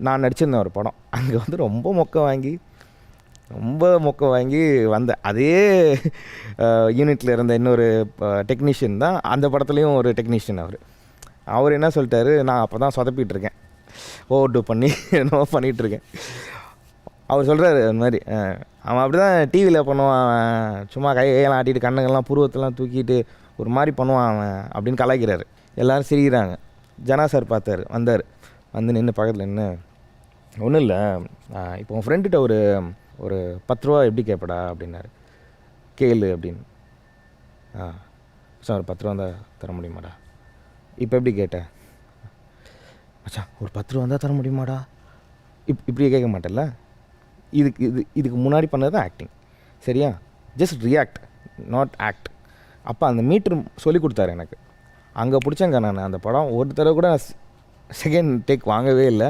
நான் நடிச்சிருந்தேன் ஒரு படம். அங்கே வந்து ரொம்ப மொக்க வாங்கி வந்த அதே யூனிட்டில் இருந்த இன்னொரு டெக்னீஷியன் தான் அந்த படத்துலேயும் ஒரு டெக்னீஷியன். அவர் என்ன சொல்லிட்டாரு, நான் அப்போ தான் சொதப்பிகிட்ருக்கேன், ஓவர் பண்ணி என்னவோ பண்ணிகிட்ருக்கேன். அவர் சொல்கிறாரு அந்த மாதிரி, அவன் அப்படி தான் டிவியில் பண்ணுவான், அவன் சும்மா கையெல்லாம் ஆட்டிட்டு கண்ணுங்கள்லாம் புருவத்தெல்லாம் தூக்கிட்டு ஒரு மாதிரி பண்ணுவான் அவன் அப்படின்னு கலாய்க்கிறாரு. எல்லோரும் சிரிக்கிறாங்க. ஜனா சார் பார்த்தாரு, வந்தார், வந்து நின்று பக்கத்தில் நின்று, ஒன்றும் இல்லை, இப்போ உன் ஃப்ரெண்டுகிட்ட ஒரு 10 ரூபா எப்படி கேட்படா அப்படின்னாரு. கேளு அப்படின்னு. மச்சான் ஒரு 10 ரூபா தான் தர முடியுமாடா? இப்போ எப்படி கேட்டேன்? மச்சான் ஒரு 10 ரூபா தான் தர முடியுமாடா? இப்படியே கேட்க மாட்டேல்ல. இதுக்கு முன்னாடி பண்ணது தான் ஆக்டிங், சரியா? Just react, not act. அப்போ அந்த மீட்ரு சொல்லி கொடுத்தாரு எனக்கு. அங்கே பிடிச்சேங்க நான் அந்த படம். ஒரு தடவை கூட செகண்ட் டேக் வாங்கவே இல்லை.